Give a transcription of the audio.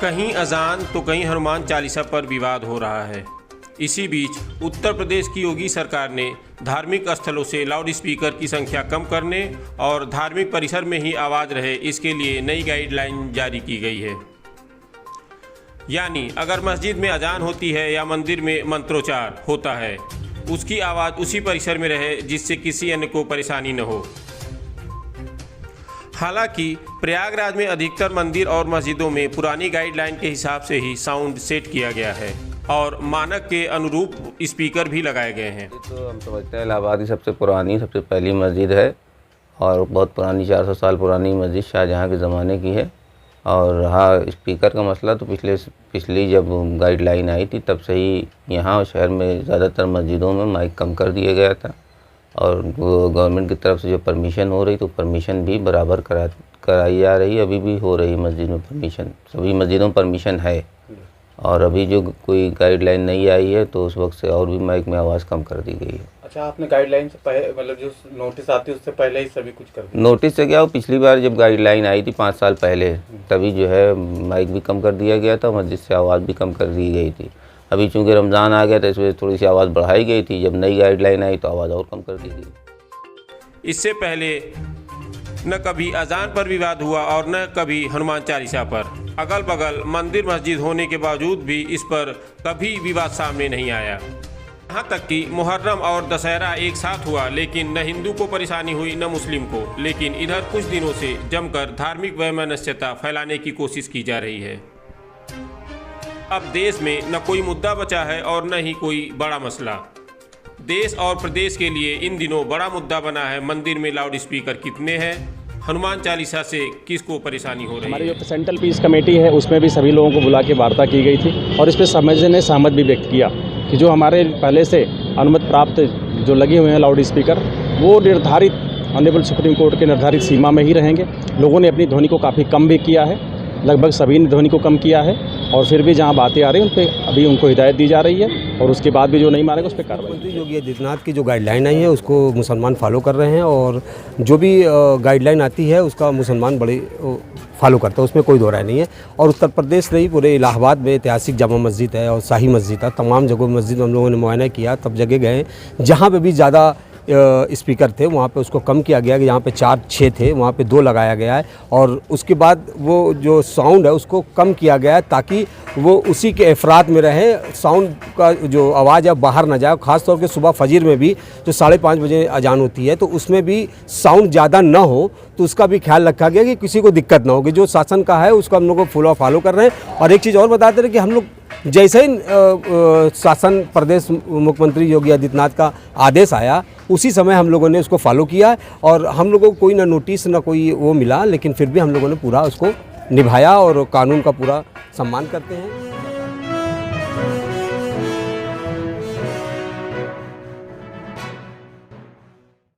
कहीं अजान तो कहीं हनुमान चालीसा पर विवाद हो रहा है। इसी बीच उत्तर प्रदेश की योगी सरकार ने धार्मिक स्थलों से लाउड स्पीकर की संख्या कम करने और धार्मिक परिसर में ही आवाज़ रहे, इसके लिए नई गाइडलाइन जारी की गई है। यानी अगर मस्जिद में अजान होती है या मंदिर में मंत्रोच्चार होता है, उसकी आवाज़ उसी परिसर में रहे जिससे किसी अन्य को परेशानी न हो। हालांकि प्रयागराज में अधिकतर मंदिर और मस्जिदों में पुरानी गाइडलाइन के हिसाब से ही साउंड सेट किया गया है और मानक के अनुरूप स्पीकर भी लगाए गए हैं। तो हम समझते हैं इलाहाबाद की सबसे पुरानी सबसे पहली मस्जिद है और बहुत पुरानी 400 साल पुरानी मस्जिद शाहजहाँ के ज़माने की है। और हाँ, स्पीकर का मसला तो पिछली जब गाइडलाइन आई थी तब से ही यहाँ शहर में ज़्यादातर मस्जिदों में माइक कम कर दिया गया था और गवर्नमेंट की तरफ से जो परमिशन हो रही तो परमिशन भी बराबर कराई जा रही है। अभी भी हो रही मस्जिद में परमिशन, सभी मस्जिदों में परमिशन है। और अभी जो कोई गाइडलाइन नहीं आई है तो उस वक्त से और भी माइक में आवाज़ कम कर दी गई है। अच्छा, आपने गाइडलाइन से पहले मतलब जो नोटिस आती है उससे पहले ही सभी कुछ कर दिया? नोटिस से क्या हो, पिछली बार जब गाइडलाइन आई थी 5 साल पहले तभी जो है माइक भी कम कर दिया गया था, मस्जिद से आवाज़ भी कम कर दी गई थी। अभी चूँकि रमज़ान आ गया था इस वजह से थोड़ी सी आवाज़ बढ़ाई गई थी, जब नई गाइडलाइन आई तो आवाज़ और कम कर दी गई। इससे पहले न कभी अजान पर विवाद हुआ और न कभी हनुमान चालीसा पर। अगल बगल मंदिर मस्जिद होने के बावजूद भी इस पर कभी विवाद सामने नहीं आया। यहाँ तक कि मुहर्रम और दशहरा एक साथ हुआ, लेकिन न हिंदू को परेशानी हुई न मुस्लिम को। लेकिन इधर कुछ दिनों से जमकर धार्मिक वैमनस्यता फैलाने की कोशिश की जा रही है। अब देश में न कोई मुद्दा बचा है और न ही कोई बड़ा मसला। देश और प्रदेश के लिए इन दिनों बड़ा मुद्दा बना है मंदिर में लाउड स्पीकर कितने हैं, हनुमान चालीसा से किसको परेशानी हो रही है। हमारी जो सेंट्रल पीस कमेटी है उसमें भी सभी लोगों को बुला के वार्ता की गई थी और इस पर समझने ने सहमत भी व्यक्त किया कि जो हमारे पहले से अनुमति प्राप्त जो लगे हुए हैं लाउड स्पीकर वो निर्धारित ऑनरेबल सुप्रीम कोर्ट के निर्धारित सीमा में ही रहेंगे। लोगों ने अपनी ध्वनि को काफ़ी कम भी किया है, लगभग सभी ने ध्वनि को कम किया है और फिर भी जहां बातें आ रही हैं उन पर अभी उनको हिदायत दी जा रही है और उसके बाद भी जो नहीं मानेगा उस पर कार्रवाई। मुख्यमंत्री योगी आदित्यनाथ की जो गाइडलाइन आई है उसको मुसलमान फॉलो कर रहे हैं और जो भी गाइडलाइन आती है उसका मुसलमान बड़े फॉलो करता है, उसमें कोई दो राय नहीं है। और उत्तर प्रदेश नहीं, पूरे इलाहाबाद में ऐतिहासिक जामा मस्जिद है और शाही मस्जिद है, तमाम जगहों मस्जिद हम लोगों ने मुआयना किया, तब जगह गए जहाँ पे भी ज़्यादा स्पीकर थे वहाँ पे उसको कम किया गया कि जहाँ पे 4-6 थे वहाँ पे 2 लगाया गया है और उसके बाद वो जो साउंड है उसको कम किया गया है ताकि वो उसी के अफराद में रहे, साउंड का जो आवाज़ है बाहर ना जाए। ख़ास तौर पे सुबह फजर में भी जो 5:30 बजे अजान होती है तो उसमें भी साउंड ज़्यादा ना हो तो उसका भी ख्याल रखा गया कि किसी को दिक्कत ना हो, कि जो शासन का है उसको हम लोग को फॉलो कर रहे हैं। और एक चीज़ और बताते रहे कि हम लोग जैसे ही शासन प्रदेश मुख्यमंत्री योगी आदित्यनाथ का आदेश आया उसी समय हम लोगों ने उसको फॉलो किया और हम लोगों को कोई ना नोटिस ना कोई वो मिला, लेकिन फिर भी हम लोगों ने पूरा उसको निभाया और कानून का पूरा सम्मान करते हैं।